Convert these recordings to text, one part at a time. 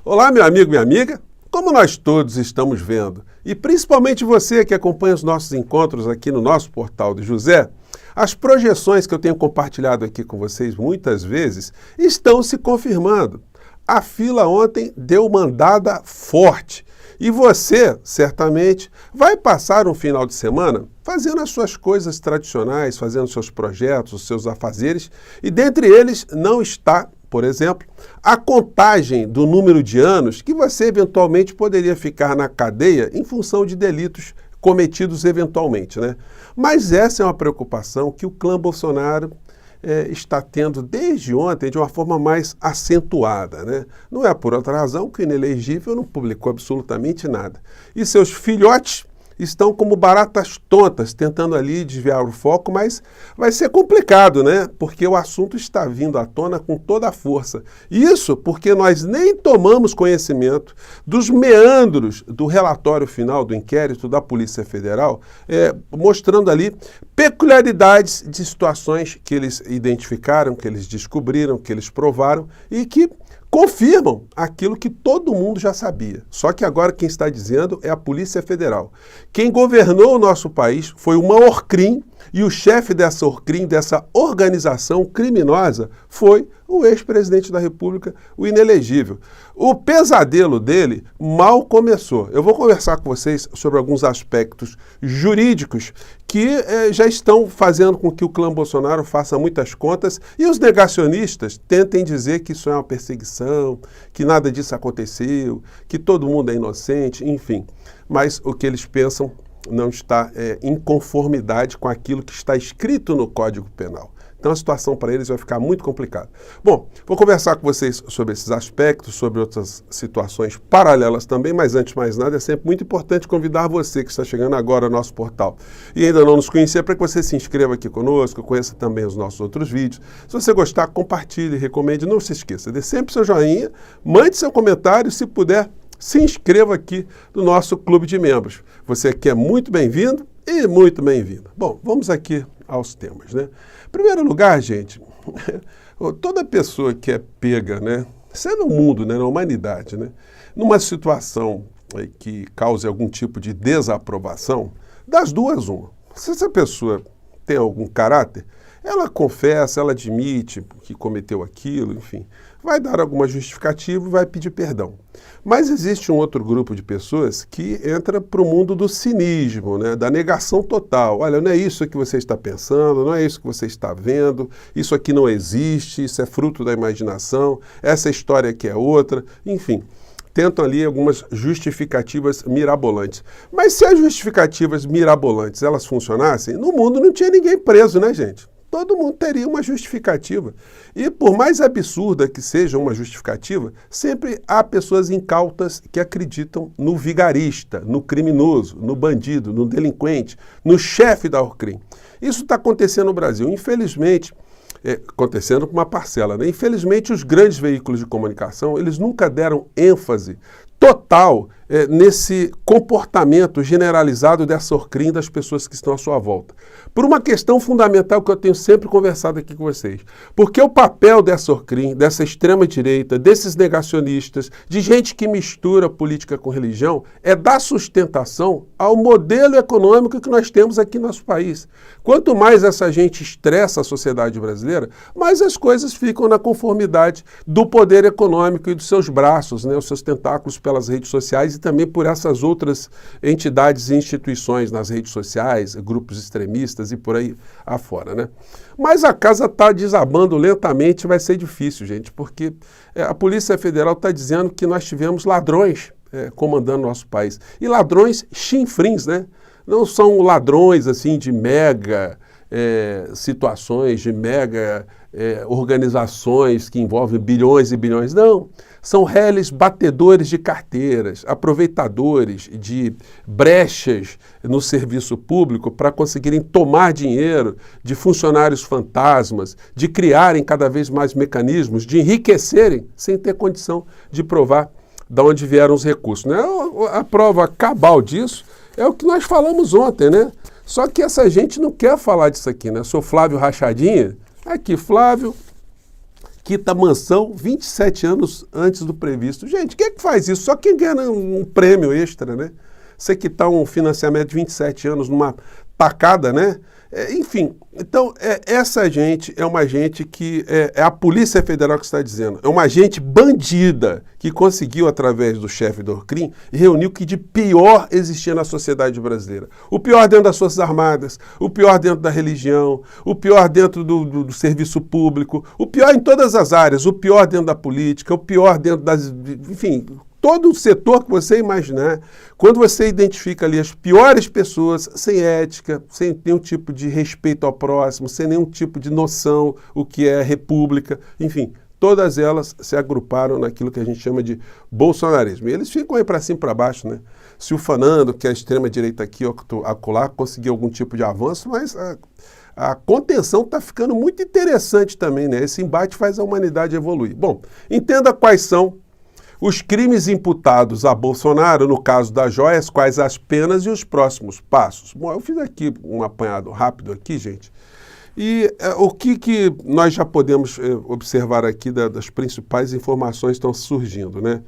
Olá, meu amigo, minha amiga. Como nós todos estamos vendo, e principalmente você que acompanha os nossos encontros aqui no nosso portal de José, as projeções que eu tenho compartilhado aqui com vocês muitas vezes estão se confirmando. A fila ontem deu uma andada forte e você, certamente, vai passar um final de semana fazendo as suas coisas tradicionais, fazendo seus projetos, os seus afazeres, e dentre eles não está, por exemplo, a contagem do número de anos que você eventualmente poderia ficar na cadeia em função de delitos cometidos eventualmente, né? Mas essa é uma preocupação que o clã Bolsonaro está tendo desde ontem de uma forma mais acentuada, né? Não é por outra razão que o inelegível não publicou absolutamente nada. E seus filhotes estão como baratas tontas, tentando ali desviar o foco, mas vai ser complicado, né? Porque o assunto está vindo à tona com toda a força. Isso porque nós nem tomamos conhecimento dos meandros do relatório final do inquérito da Polícia Federal, mostrando ali peculiaridades de situações que eles identificaram, que eles descobriram, que eles provaram e que confirmam aquilo que todo mundo já sabia. Só que agora quem está dizendo é a Polícia Federal. Quem governou o nosso país foi uma Orcrim e o chefe dessa Orcrim, dessa organização criminosa, foi o ex-presidente da República, o inelegível. O pesadelo dele mal começou. Eu vou conversar com vocês sobre alguns aspectos jurídicos que já estão fazendo com que o clã Bolsonaro faça muitas contas e os negacionistas tentem dizer que isso é uma perseguição, que nada disso aconteceu, que todo mundo é inocente, enfim. Mas o que eles pensam não está em conformidade com aquilo que está escrito no Código Penal. Então a situação para eles vai ficar muito complicada. Bom, vou conversar com vocês sobre esses aspectos, sobre outras situações paralelas também, mas antes de mais nada é sempre muito importante convidar você que está chegando agora ao nosso portal e ainda não nos conhecia, para que você se inscreva aqui conosco, conheça também os nossos outros vídeos. Se você gostar, compartilhe, recomende, não se esqueça, dê sempre seu joinha, mande seu comentário, se puder, se inscreva aqui no nosso clube de membros. Você aqui é muito bem-vindo e muito bem-vinda. Bom, vamos aqui aos temas, né? Em primeiro lugar, gente, toda pessoa que é pega, né? Isso é no mundo, né? Na humanidade, né? Numa situação que cause algum tipo de desaprovação, das duas, uma. Se essa pessoa tem algum caráter, ela confessa, ela admite que cometeu aquilo, enfim, vai dar alguma justificativa e vai pedir perdão. Mas existe um outro grupo de pessoas que entra para o mundo do cinismo, né, da negação total. Olha, não é isso que você está pensando, não é isso que você está vendo, isso aqui não existe, isso é fruto da imaginação, essa história aqui é outra, enfim. Tentam ali algumas justificativas mirabolantes. Mas se as justificativas mirabolantes elas funcionassem, no mundo não tinha ninguém preso, né, gente? Todo mundo teria uma justificativa. E por mais absurda que seja uma justificativa, sempre há pessoas incautas que acreditam no vigarista, no criminoso, no bandido, no delinquente, no chefe da Orcrim. Isso está acontecendo no Brasil. Infelizmente, acontecendo com uma parcela, né? Infelizmente, os grandes veículos de comunicação, eles nunca deram ênfase total nesse comportamento generalizado dessa Orcrim das pessoas que estão à sua volta. Por uma questão fundamental que eu tenho sempre conversado aqui com vocês. Porque o papel dessa Orcrim, dessa extrema-direita, desses negacionistas, de gente que mistura política com religião, é dar sustentação ao modelo econômico que nós temos aqui no nosso país. Quanto mais essa gente estressa a sociedade brasileira, mais as coisas ficam na conformidade do poder econômico e dos seus braços, né, os seus tentáculos pelas redes sociais e também por essas outras entidades e instituições nas redes sociais, grupos extremistas e por aí afora, né? Mas a casa está desabando lentamente, vai ser difícil, gente, porque a Polícia Federal está dizendo que nós tivemos ladrões comandando nosso país. E ladrões chinfrins, né? Não são ladrões assim de mega situações, de mega organizações que envolvem bilhões e bilhões. Não, são réis batedores de carteiras, aproveitadores de brechas no serviço público para conseguirem tomar dinheiro de funcionários fantasmas, de criarem cada vez mais mecanismos, de enriquecerem sem ter condição de provar de onde vieram os recursos, né? A prova cabal disso é o que nós falamos ontem, né? Só que essa gente não quer falar disso aqui, né? Eu sou Flávio Rachadinha. Aqui, Flávio, quita mansão 27 anos antes do previsto. Gente, quem é que faz isso? Só quem ganha um prêmio extra, né? Você quitar um financiamento de 27 anos numa tacada, né? Enfim, então essa gente é uma gente que é a Polícia Federal que está dizendo. É uma gente bandida que conseguiu, através do chefe do Orcrim, reunir o que de pior existia na sociedade brasileira. O pior dentro das Forças Armadas, o pior dentro da religião, o pior dentro do serviço público, o pior em todas as áreas, o pior dentro da política, o pior dentro das... Enfim, todo o setor que você imaginar, quando você identifica ali as piores pessoas, sem ética, sem nenhum tipo de respeito ao próximo, sem nenhum tipo de noção o que é república, enfim, todas elas se agruparam naquilo que a gente chama de bolsonarismo. E eles ficam aí para cima e para baixo, né? Se ufanando que a extrema-direita aqui ou acolá conseguiu algum tipo de avanço, mas a contenção está ficando muito interessante também, né? Esse embate faz a humanidade evoluir. Bom, entenda quais são os crimes imputados a Bolsonaro, no caso das joias, quais as penas e os próximos passos. Bom, eu fiz aqui um apanhado rápido aqui, gente. E o que nós já podemos observar aqui das principais informações que estão surgindo, né?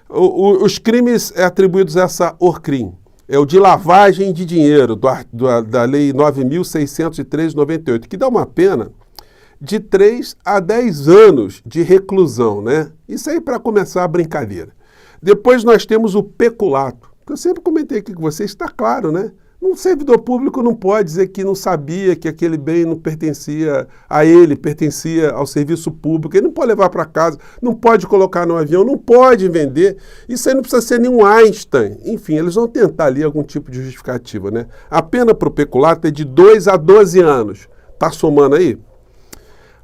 Os crimes atribuídos a essa Orcrim é o de lavagem de dinheiro, da Lei 9.603/98, que dá uma pena de 3 a 10 anos de reclusão, né? Isso aí para começar a brincadeira. Depois nós temos o peculato, que eu sempre comentei aqui com vocês, está claro, né? Um servidor público não pode dizer que não sabia que aquele bem não pertencia a ele, pertencia ao serviço público, ele não pode levar para casa, não pode colocar no avião, não pode vender. Isso aí não precisa ser nenhum Einstein. Enfim, eles vão tentar ali algum tipo de justificativa, né? A pena para o peculato é de 2 a 12 anos. Tá somando aí?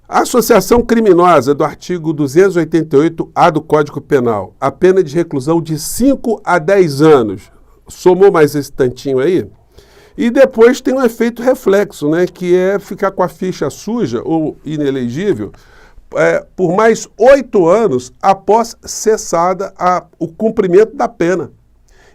A associação criminosa do artigo 288-A do Código Penal, a pena de reclusão de 5 a 10 anos. Somou mais esse tantinho aí? E depois tem um efeito reflexo, né, que é ficar com a ficha suja ou inelegível por mais 8 anos após cessada o cumprimento da pena.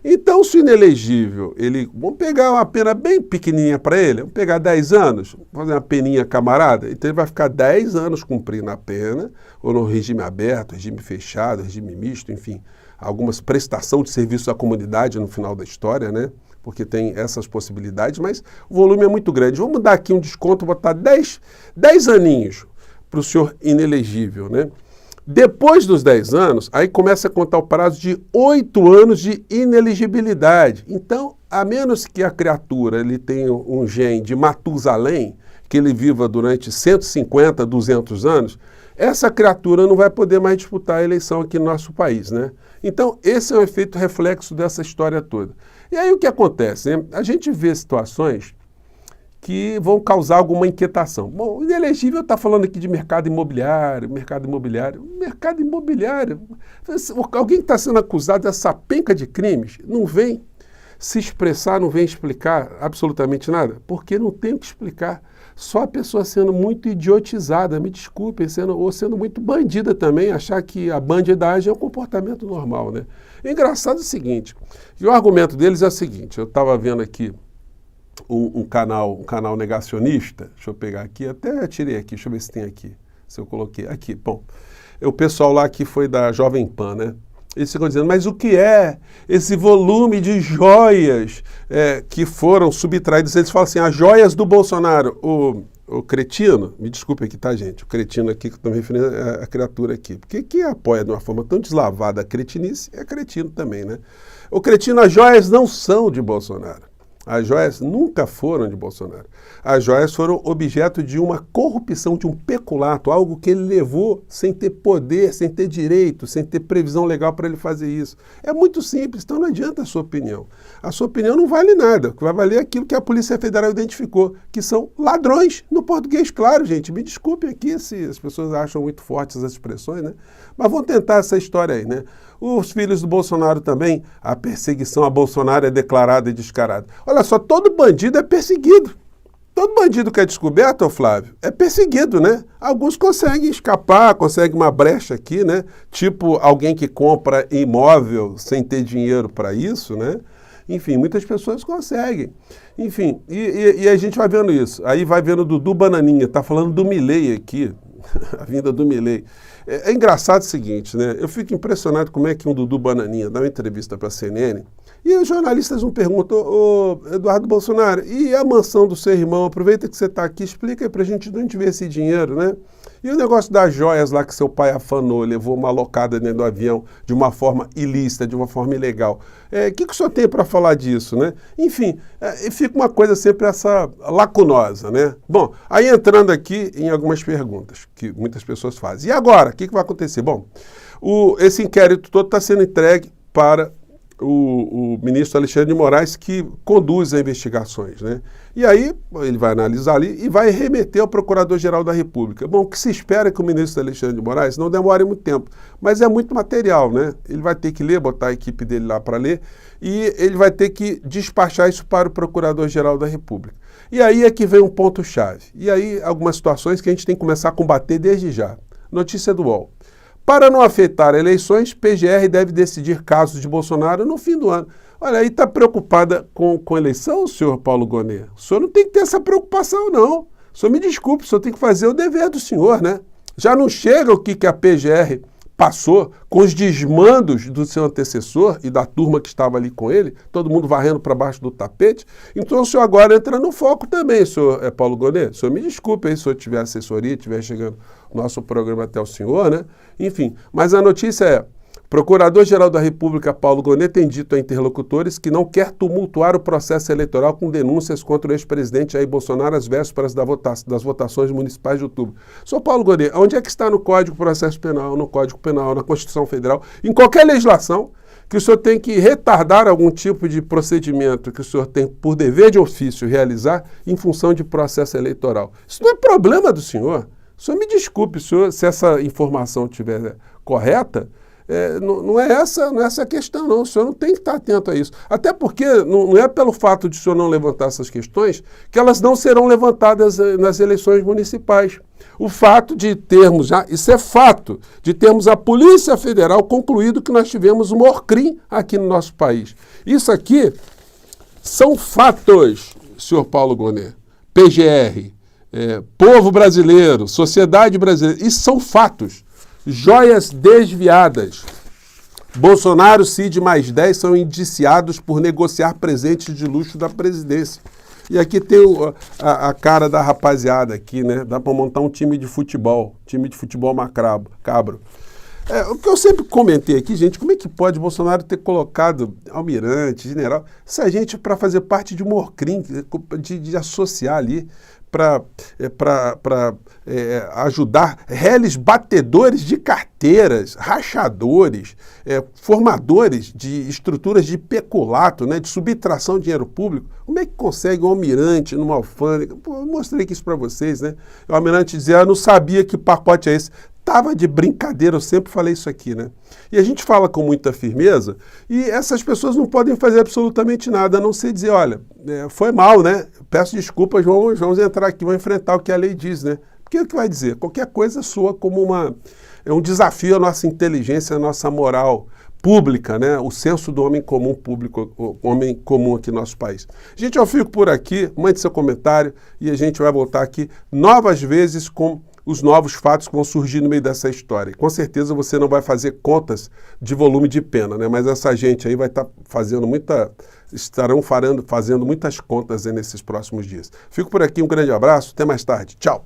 Então, se o inelegível, vamos pegar uma pena bem pequenininha para ele, vamos pegar 10 anos, fazer uma peninha camarada, então ele vai ficar 10 anos cumprindo a pena, ou no regime aberto, regime fechado, regime misto, enfim, algumas prestação de serviço à comunidade no final da história, né? Porque tem essas possibilidades, mas o volume é muito grande. Vamos dar aqui um desconto, botar 10 aninhos para o senhor inelegível, né? Depois dos 10 anos, aí começa a contar o prazo de 8 anos de ineligibilidade. Então, a menos que a criatura ele tenha um gene de Matusalém, que ele viva durante 150, 200 anos, essa criatura não vai poder mais disputar a eleição aqui no nosso país, né? Então, esse é o efeito reflexo dessa história toda. E aí o que acontece, né? A gente vê situações que vão causar alguma inquietação. Bom, o inelegível está falando aqui de mercado imobiliário. Alguém que está sendo acusado dessa penca de crimes não vem se expressar, não vem explicar absolutamente nada, porque não tem o que explicar. Só a pessoa sendo muito idiotizada, me desculpem, ou sendo muito bandida também, achar que a bandidagem é um comportamento normal, né? O engraçado é o seguinte, e o argumento deles é o seguinte, eu estava vendo aqui um canal negacionista, deixa eu pegar aqui, até tirei aqui, deixa eu ver se tem aqui, se eu coloquei aqui, bom, o pessoal lá que foi da Jovem Pan, né? Eles ficam dizendo, mas o que é esse volume de joias que foram subtraídas? Eles falam assim, as joias do Bolsonaro. O cretino, me desculpe aqui, tá, gente? O cretino aqui, que eu estou me referindo à criatura aqui. Porque quem apoia de uma forma tão deslavada a cretinice é cretino também, né? O cretino, as joias não são de Bolsonaro. As joias nunca foram de Bolsonaro. As joias foram objeto de uma corrupção, de um peculato, algo que ele levou sem ter poder, sem ter direito, sem ter previsão legal para ele fazer isso. É muito simples, então não adianta a sua opinião. A sua opinião não vale nada. O que vai valer é aquilo que a Polícia Federal identificou, que são ladrões, no português claro, gente. Me desculpem aqui se as pessoas acham muito fortes as expressões, né? Mas vamos tentar essa história aí, né? Os filhos do Bolsonaro também, a perseguição a Bolsonaro é declarada e descarada. Olha só, todo bandido é perseguido. Todo bandido que é descoberto, ô Flávio, é perseguido, né? Alguns conseguem escapar, conseguem uma brecha aqui, né? Tipo alguém que compra imóvel sem ter dinheiro para isso, né? Enfim, muitas pessoas conseguem. Enfim, e a gente vai vendo isso. Aí vai vendo o Dudu Bananinha, tá falando do Milei aqui. a vinda do Milei. É engraçado o seguinte, né? Eu fico impressionado como é que um Dudu Bananinha dá uma entrevista para a CNN e os jornalistas não perguntam, ô Eduardo Bolsonaro, e a mansão do seu irmão? Aproveita que você está aqui, explica aí para a gente de onde veio esse dinheiro, né? E o negócio das joias lá que seu pai afanou, levou uma locada dentro do avião de uma forma ilícita, de uma forma ilegal. O que o senhor tem para falar disso, né? Enfim, fica uma coisa sempre essa lacunosa, né? Bom, aí entrando aqui em algumas perguntas que muitas pessoas fazem. E agora, o que vai acontecer? Bom, esse inquérito todo está sendo entregue para o ministro Alexandre de Moraes, que conduz as investigações, né? E aí ele vai analisar ali e vai remeter ao Procurador-Geral da República. Bom, o que se espera é que o ministro Alexandre de Moraes não demore muito tempo, mas é muito material, né? Ele vai ter que ler, botar a equipe dele lá para ler, e ele vai ter que despachar isso para o Procurador-Geral da República. E aí é que vem um ponto-chave. E aí algumas situações que a gente tem que começar a combater desde já. Notícia do UOL. Para não afetar eleições, PGR deve decidir casos de Bolsonaro no fim do ano. Olha, aí está preocupada com eleição, senhor Paulo Gonet? O senhor não tem que ter essa preocupação, não. O senhor me desculpe, o senhor tem que fazer o dever do senhor, né? Já não chega o que a PGR passou com os desmandos do seu antecessor e da turma que estava ali com ele, todo mundo varrendo para baixo do tapete. Então o senhor agora entra no foco também, senhor Paulo Gonet. O senhor me desculpe aí se o senhor tiver assessoria, estiver chegando o nosso programa até o senhor, né? Enfim, mas a notícia é: Procurador-Geral da República Paulo Gonet tem dito a interlocutores que não quer tumultuar o processo eleitoral com denúncias contra o ex-presidente Jair Bolsonaro às vésperas das votações municipais de outubro. Senhor Paulo Gonet, onde é que está no Código de Processo Penal, no Código Penal, na Constituição Federal, em qualquer legislação, que o senhor tem que retardar algum tipo de procedimento que o senhor tem por dever de ofício realizar em função de processo eleitoral? Isso não é problema do senhor. O senhor me desculpe, senhor, se essa informação estiver correta. Não é essa a questão, não. O senhor não tem que estar atento a isso. Até porque não é pelo fato de o senhor não levantar essas questões que elas não serão levantadas nas eleições municipais. O fato de termos, isso é fato, de termos a Polícia Federal concluído que nós tivemos um Morcrim aqui no nosso país. Isso aqui são fatos, senhor Paulo Gonet. PGR, povo brasileiro, sociedade brasileira, isso são fatos. Joias desviadas. Bolsonaro, Cid mais 10 são indiciados por negociar presentes de luxo da presidência. E aqui tem a cara da rapaziada aqui, né? Dá para montar um time de futebol macabro. O que eu sempre comentei aqui, gente, como é que pode Bolsonaro ter colocado almirante, general, essa gente para fazer parte de um Morcrim, de associar ali para ajudar réis batedores de carteiras, rachadores, formadores de estruturas de peculato, né, de subtração de dinheiro público. Como é que consegue um almirante numa alfândega? Pô, eu mostrei aqui isso para vocês, né? O almirante dizia, eu não sabia que pacote é esse. Estava de brincadeira, eu sempre falei isso aqui, né? E a gente fala com muita firmeza e essas pessoas não podem fazer absolutamente nada, a não ser dizer, olha, foi mal, né? Peço desculpas, vamos entrar aqui, vamos enfrentar o que a lei diz, né? Porque o que vai dizer? Qualquer coisa soa como um desafio à nossa inteligência, à nossa moral pública, né? O senso do homem comum público, o homem comum aqui no nosso país. Gente, eu fico por aqui, mande seu comentário e a gente vai voltar aqui novas vezes com os novos fatos que vão surgir no meio dessa história. Com certeza você não vai fazer contas de volume de pena, né? Mas essa gente aí vai estar fazendo fazendo muitas contas aí nesses próximos dias. Fico por aqui, um grande abraço, até mais tarde, tchau!